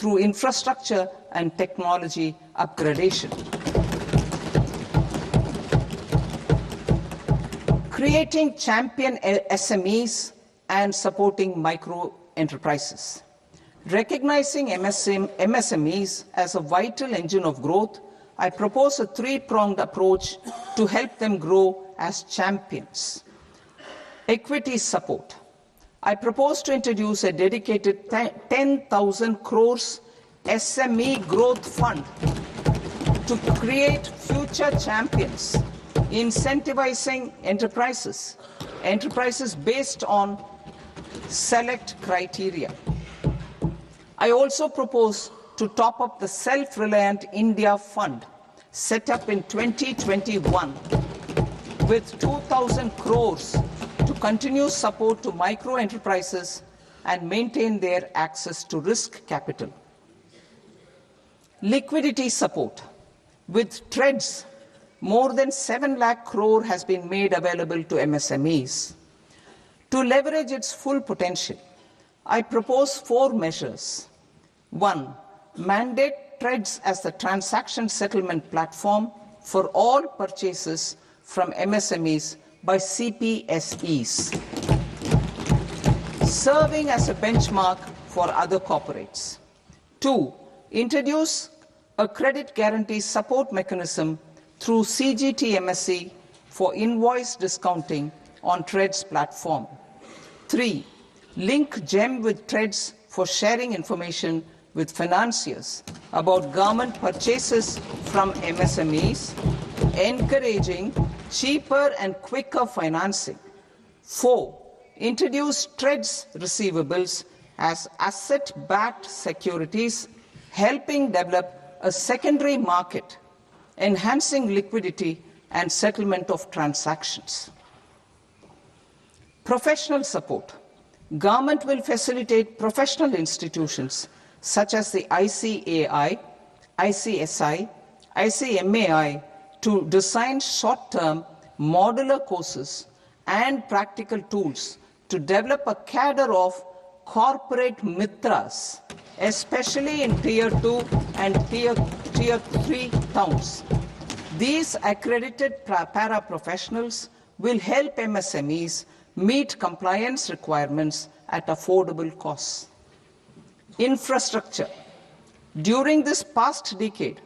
through infrastructure and technology upgradation. Creating champion SMEs and supporting micro enterprises. Recognizing MSMEs as a vital engine of growth, I propose a three-pronged approach to help them grow as champions. Equity support. I propose to introduce a dedicated 10,000 crores SME growth fund to create future champions, incentivizing enterprises based on select criteria. I also propose to top up the Self-Reliant India Fund set up in 2021 with 2,000 crores to continue support to micro enterprises and maintain their access to risk capital. Liquidity support. With TREDS, more than 7 lakh crore has been made available to MSMEs. To leverage its full potential, I propose 4 measures. 1. Mandate TREDS as the transaction settlement platform for all purchases from MSMEs by CPSEs, serving as a benchmark for other corporates. 2. Introduce a credit guarantee support mechanism through CGT MSE for invoice discounting on TREDS platform. 3. Link GEM with TREDS for sharing information with financiers about government purchases from MSMEs, encouraging cheaper and quicker financing. 4. Introduce TREDS receivables as asset-backed securities, helping develop a secondary market, enhancing liquidity and settlement of transactions. Professional support. Government will facilitate professional institutions such as the ICAI, ICSI, ICMAI to design short-term modular courses and practical tools to develop a cadre of corporate mitras, especially in Tier 2 and Tier 3 towns. These accredited para-professionals will help MSMEs meet compliance requirements at affordable costs. Infrastructure. During this past decade,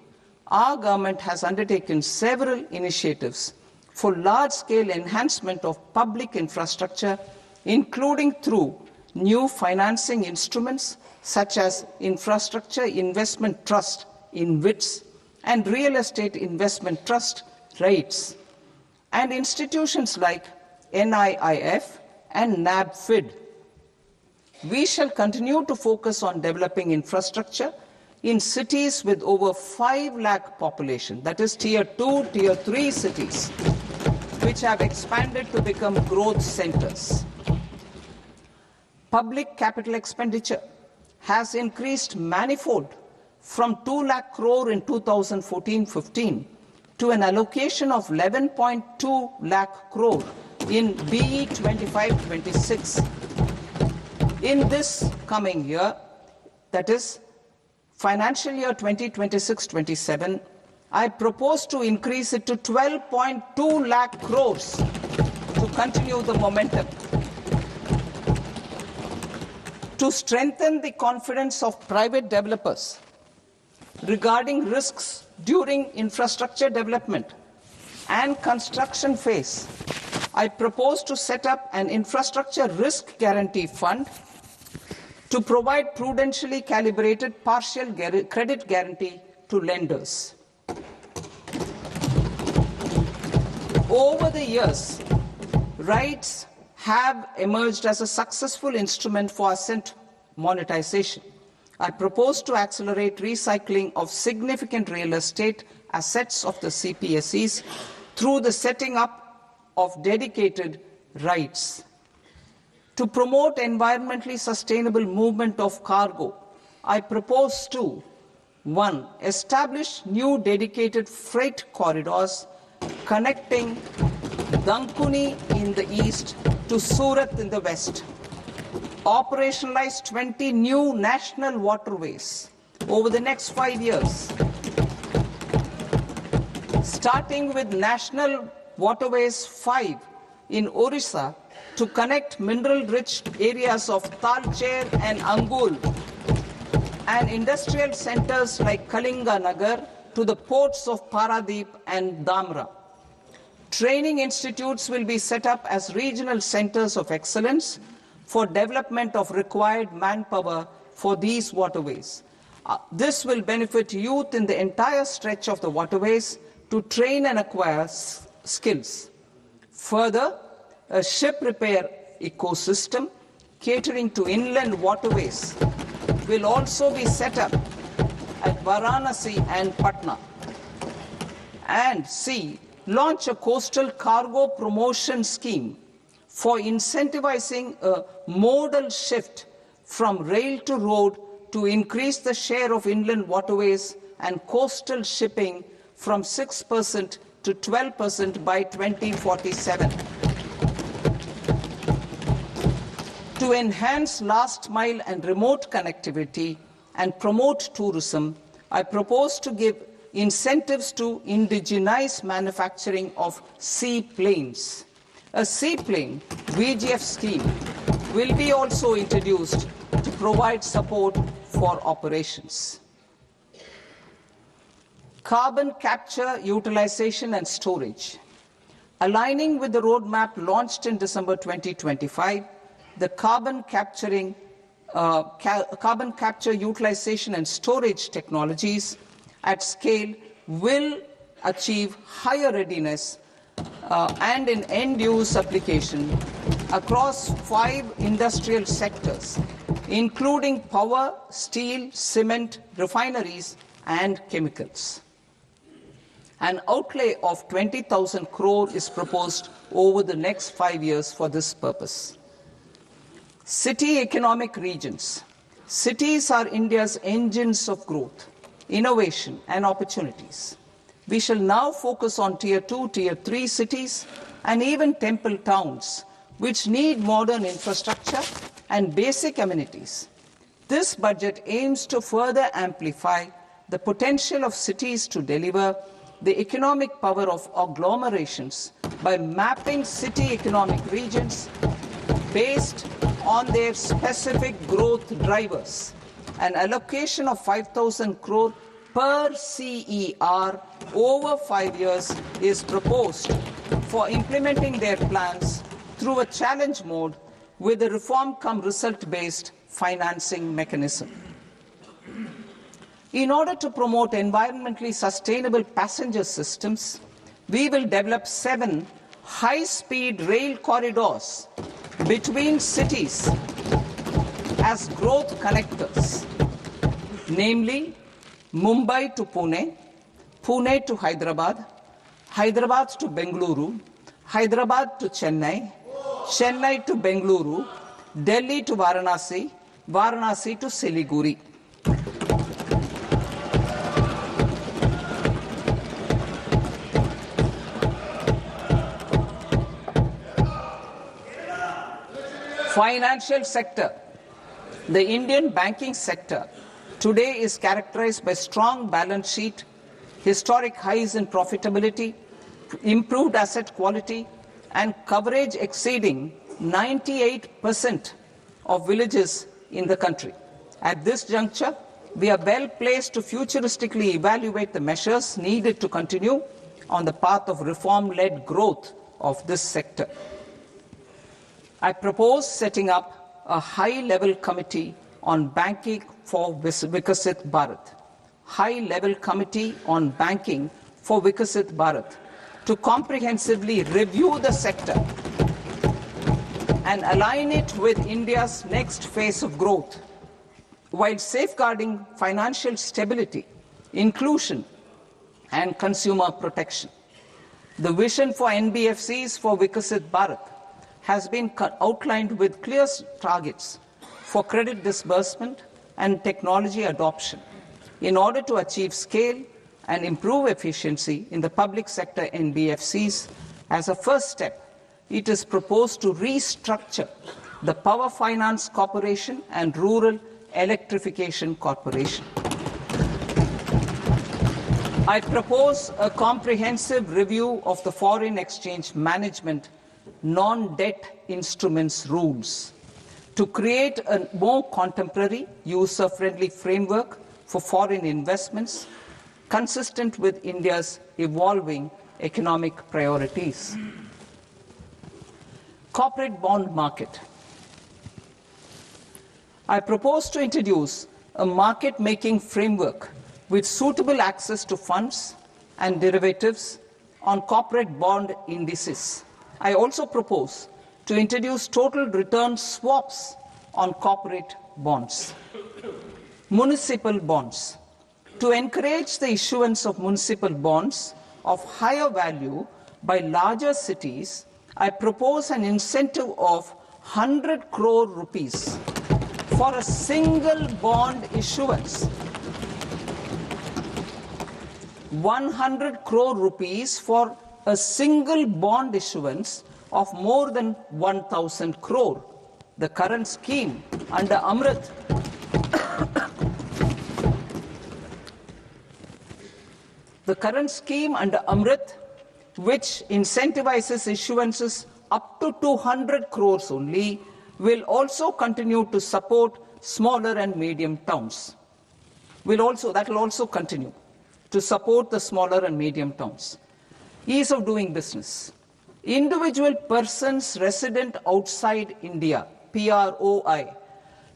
our government has undertaken several initiatives for large-scale enhancement of public infrastructure, including through new financing instruments such as Infrastructure Investment Trust (InvITs) and Real Estate Investment Trust (REITs), and institutions like NIIF and NABFID. We shall continue to focus on developing infrastructure in cities with over 5 lakh population, that is Tier 2, Tier 3 cities, which have expanded to become growth centers. Public capital expenditure has increased manifold from 2 lakh crore in 2014-15 to an allocation of 11.2 lakh crore in BE 25-26. In this coming year, that is financial year 2026-27, I propose to increase it to 12.2 lakh crores to continue the momentum. To strengthen the confidence of private developers regarding risks during infrastructure development and construction phase, I propose to set up an infrastructure risk guarantee fund to provide prudentially calibrated partial credit guarantee to lenders. Over the years, REITs have emerged as a successful instrument for asset monetization. I propose to accelerate recycling of significant real estate assets of the CPSEs through the setting up of dedicated REITs. To promote environmentally sustainable movement of cargo, I propose to 1. Establish new dedicated freight corridors connecting Dankuni in the east to Surat in the west. Operationalize 20 new national waterways over the next 5 years, starting with National Waterways 5 in Orissa to connect mineral-rich areas of Talcher and Angul and industrial centers like Kalinga Nagar to the ports of Paradeep and Dhamra. Training institutes will be set up as regional centers of excellence for development of required manpower for these waterways. This will benefit youth in the entire stretch of the waterways to train and acquire skills. Further, a ship repair ecosystem catering to inland waterways will also be set up at Varanasi and Patna. And C, launch a coastal cargo promotion scheme for incentivizing a modal shift from rail to road to increase the share of inland waterways and coastal shipping from 6% to 12% by 2047. To enhance last mile and remote connectivity and promote tourism, I propose to give incentives to indigenize manufacturing of seaplanes. A seaplane VGF scheme will be also introduced to provide support for operations. Carbon capture, utilization and storage. Aligning with the roadmap launched in December 2025, the carbon capture, utilization and storage technologies at scale will achieve higher readiness and in end-use application across 5 industrial sectors, including power, steel, cement, refineries, and chemicals. An outlay of 20,000 crore is proposed over the next 5 years for this purpose. City economic regions. Cities are India's engines of growth, innovation, and opportunities. We shall now focus on Tier 2, Tier 3 cities, and even temple towns, which need modern infrastructure and basic amenities. This budget aims to further amplify the potential of cities to deliver the economic power of agglomerations by mapping city economic regions based on their specific growth drivers. An allocation of 5,000 crore per CER over 5 years is proposed for implementing their plans through a challenge mode with a reform-cum-result-based financing mechanism. In order to promote environmentally sustainable passenger systems, we will develop 7 high-speed rail corridors between cities as growth connectors, namely Mumbai to Pune, Pune to Hyderabad, Hyderabad to Bengaluru, Hyderabad to Chennai, Chennai to Bengaluru, Delhi to Varanasi, Varanasi to Siliguri. Financial sector. The Indian banking sector today is characterized by strong balance sheet, historic highs in profitability, improved asset quality, and coverage exceeding 98% of villages in the country. At this juncture, we are well placed to futuristically evaluate the measures needed to continue on the path of reform-led growth of this sector. I propose setting up a high-level committee on banking for Vikasit Bharat. High-level committee on banking for Vikasit Bharat to comprehensively review the sector and align it with India's next phase of growth, while safeguarding financial stability, inclusion, and consumer protection. The vision for NBFCs for Vikasit Bharat has been outlined with clear targets for credit disbursement and technology adoption in order to achieve scale and improve efficiency in the public sector NBFCs. As a first step, it is proposed to restructure the Power Finance Corporation and Rural Electrification Corporation. I propose a comprehensive review of the foreign exchange management non-debt instruments rules to create a more contemporary, user-friendly framework for foreign investments consistent with India's evolving economic priorities. Corporate bond market. I propose to introduce a market-making framework with suitable access to funds and derivatives on corporate bond indices. I also propose to introduce total return swaps on corporate bonds. Municipal bonds. To encourage the issuance of municipal bonds of higher value by larger cities, I propose an incentive of 100 crore rupees for a single bond issuance. 100 crore rupees for a single bond issuance of more than 1,000 crore. The current scheme under Amrit which incentivizes issuances up to 200 crores only, will also continue to support smaller and medium towns. That will also continue to support the smaller and medium towns. Ease of doing business. Individual persons resident outside India, PROI,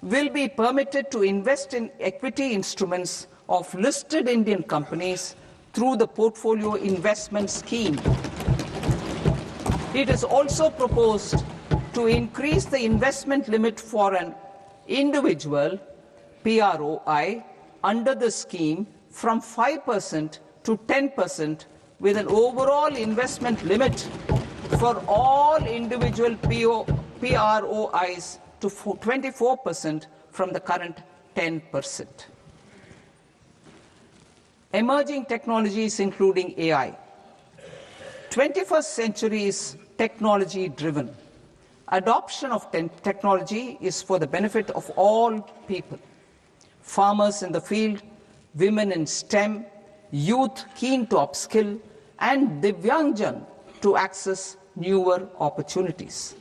will be permitted to invest in equity instruments of listed Indian companies through the Portfolio Investment Scheme. It is also proposed to increase the investment limit for an individual PROI under the scheme from 5% to 10%, with an overall investment limit for all individual PROIs to 24% from the current 10%. Emerging technologies including AI. 21st century is technology-driven. Adoption of technology is for the benefit of all people. Farmers in the field, women in STEM, youth keen to upskill, and Divyangjan to access newer opportunities.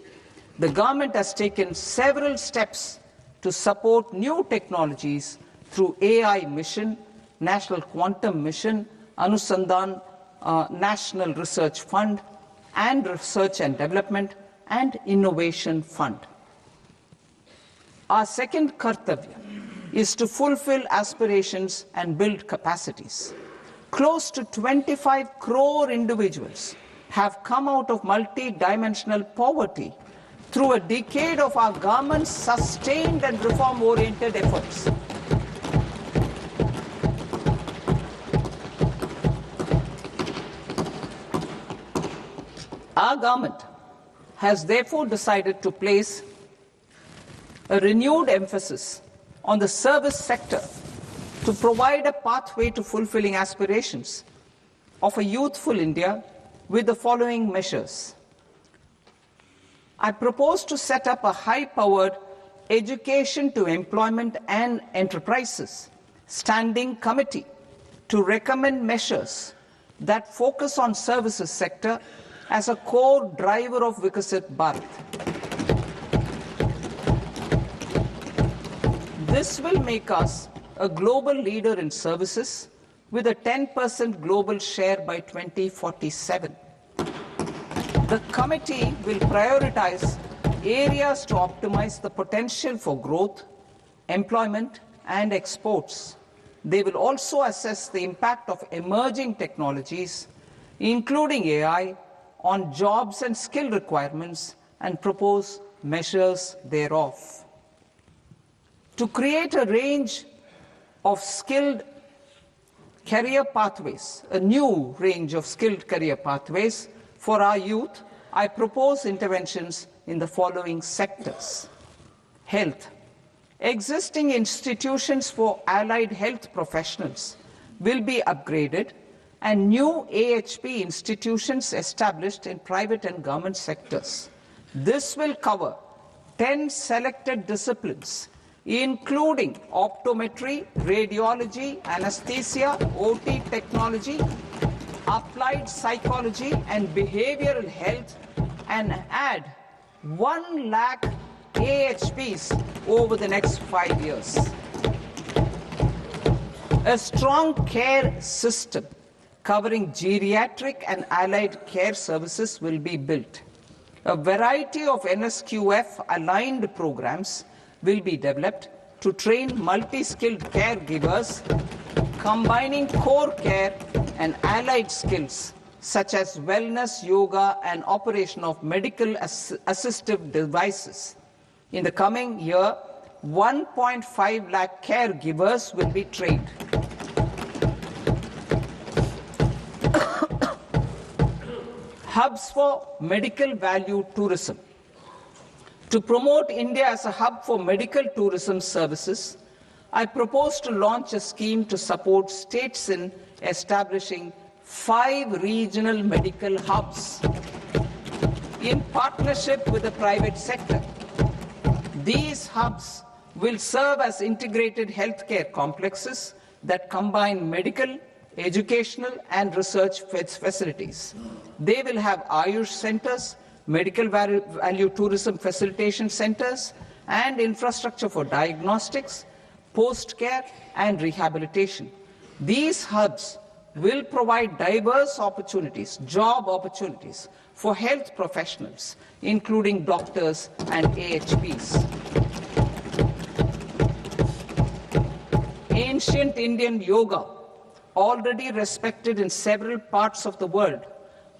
The government has taken several steps to support new technologies through AI Mission, National Quantum Mission, Anusandhan National Research Fund, and Research and Development and Innovation Fund. Our second kartavya is to fulfill aspirations and build capacities. Close to 25 crore individuals have come out of multi-dimensional poverty through a decade of our government's sustained and reform-oriented efforts. Our government has therefore decided to place a renewed emphasis on the service sector to provide a pathway to fulfilling aspirations of a youthful India with the following measures. I propose to set up a high-powered education to employment and enterprises standing committee to recommend measures that focus on services sector as a core driver of Vikasit Bharat. This will make us a global leader in services with a 10% global share by 2047. The committee will prioritize areas to optimize the potential for growth, employment, and exports. They will also assess the impact of emerging technologies, including AI, on jobs and skill requirements and propose measures thereof. To create a range of skilled career pathways, a new range of skilled career pathways for our youth, I propose interventions in the following sectors. Health. Existing institutions for allied health professionals will be upgraded and new AHP institutions established in private and government sectors. This will cover 10 selected disciplines including optometry, radiology, anesthesia, OT technology, applied psychology and behavioral health, and add 1 lakh AHPs over the next 5 years. A strong care system covering geriatric and allied care services will be built. A variety of NSQF-aligned programs will be developed to train multi-skilled caregivers, combining core care and allied skills such as wellness, yoga, and operation of medical assistive devices. In the coming year, 1.5 lakh caregivers will be trained. Hubs for medical value tourism. To promote India as a hub for medical tourism services, I propose to launch a scheme to support states in establishing 5 regional medical hubs in partnership with the private sector. These hubs will serve as integrated healthcare complexes that combine medical, educational, and research facilities. They will have Ayush centers, medical value tourism facilitation centers, and infrastructure for diagnostics, post-care, and rehabilitation. These hubs will provide diverse opportunities, job opportunities, for health professionals, including doctors and AHPs. Ancient Indian yoga, already respected in several parts of the world,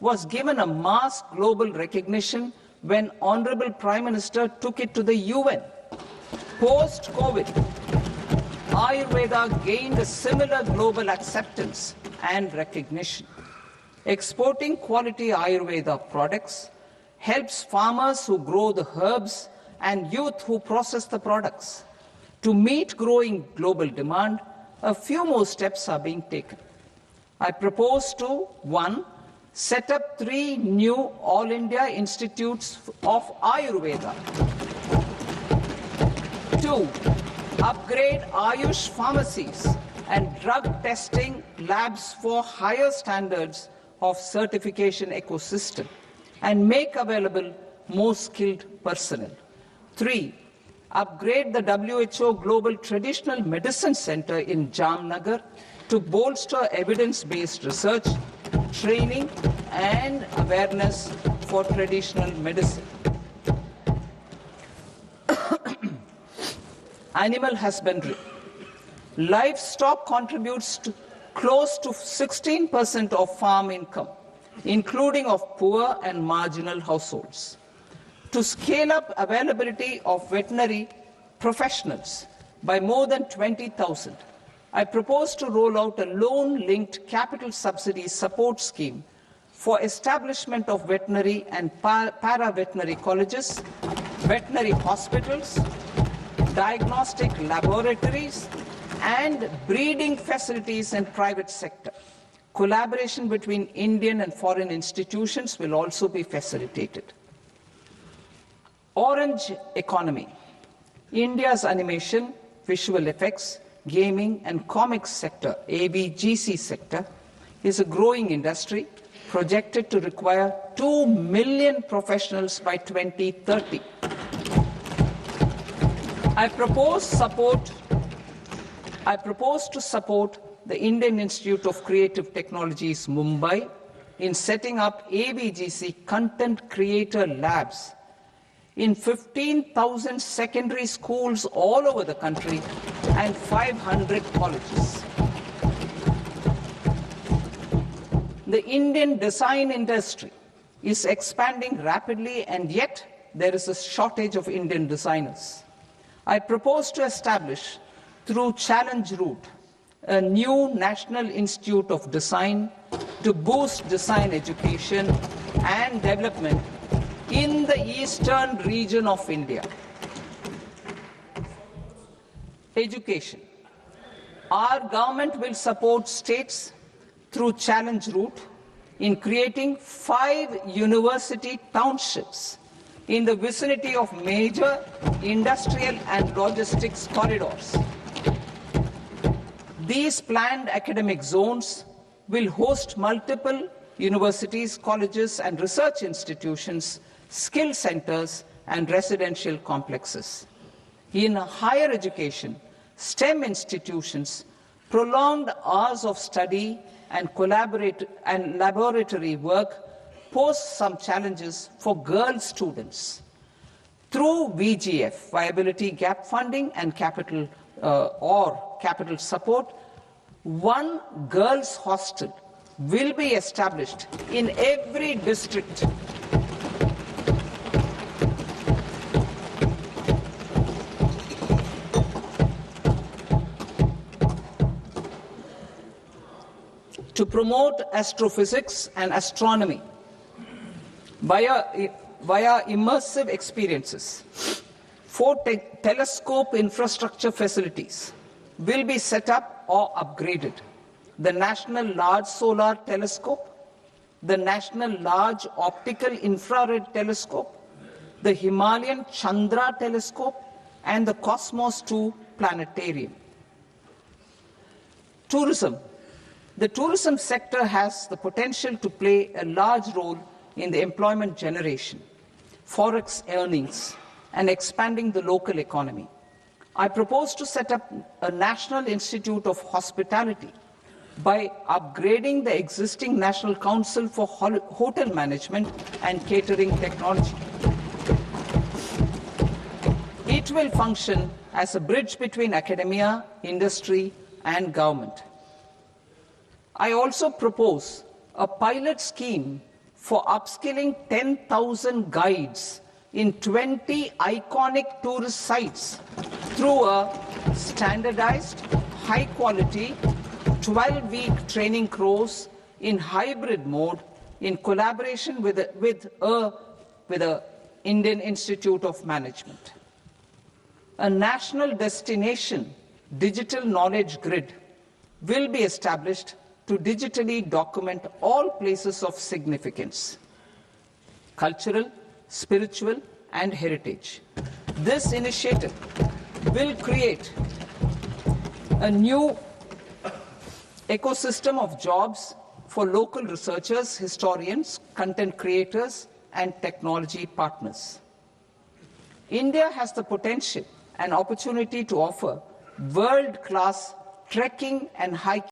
was given a mass global recognition when Honorable Prime Minister took it to the UN. Post-COVID, Ayurveda gained a similar global acceptance and recognition. Exporting quality Ayurveda products helps farmers who grow the herbs and youth who process the products. To meet growing global demand, a few more steps are being taken. I propose to 1. Set up 3 new All India Institutes of Ayurveda. 2. Upgrade Ayush pharmacies and drug testing labs for higher standards of certification ecosystem and make available more skilled personnel. 3. Upgrade the WHO Global Traditional Medicine Center in Jamnagar to bolster evidence-based research, training, and awareness for traditional medicine. Animal husbandry. Livestock contributes to close to 16% of farm income, including of poor and marginal households. To scale up availability of veterinary professionals by more than 20,000, I propose to roll out a loan-linked capital subsidy support scheme for establishment of veterinary and para-veterinary colleges, veterinary hospitals, diagnostic laboratories, and breeding facilities in private sector. Collaboration between Indian and foreign institutions will also be facilitated. Orange economy. India's animation, visual effects, gaming and comics sector, AVGC sector, is a growing industry projected to require 2 million professionals by 2030. I propose to support the Indian Institute of Creative Technologies, Mumbai, in setting up AVGC content creator labs in 15,000 secondary schools all over the country and 500 colleges. The Indian design industry is expanding rapidly, and yet there is a shortage of Indian designers. I propose to establish, through Challenge Route, a new National Institute of Design to boost design education and development in the eastern region of India. Education. Our government will support states through Challenge Route in creating 5 university townships in the vicinity of major industrial and logistics corridors. These planned academic zones will host multiple universities, colleges, and research institutions, skill centers, and residential complexes. In higher education, STEM institutions, prolonged hours of study and laboratory work pose some challenges for girl students. Through VGF, Viability Gap Funding and capital support, one girls' hostel will be established in every district. To promote astrophysics and astronomy via immersive experiences. 4 telescope infrastructure facilities will be set up or upgraded. The National Large Solar Telescope, the National Large Optical Infrared Telescope, the Himalayan Chandra Telescope, and the Cosmos 2 Planetarium. Tourism. The tourism sector has the potential to play a large role in the employment generation, forex earnings, and expanding the local economy. I propose to set up a National Institute of Hospitality by upgrading the existing National Council for Hotel Management and Catering Technology. It will function as a bridge between academia, industry, and government. I also propose a pilot scheme for upskilling 10,000 guides in 20 iconic tourist sites through a standardized, high-quality, 12-week training course in hybrid mode in collaboration with the Indian Institute of Management. A national destination digital knowledge grid will be established to digitally document all places of significance, cultural, spiritual, and heritage. This initiative will create a new ecosystem of jobs for local researchers, historians, content creators, and technology partners. India has the potential and opportunity to offer world-class trekking and hiking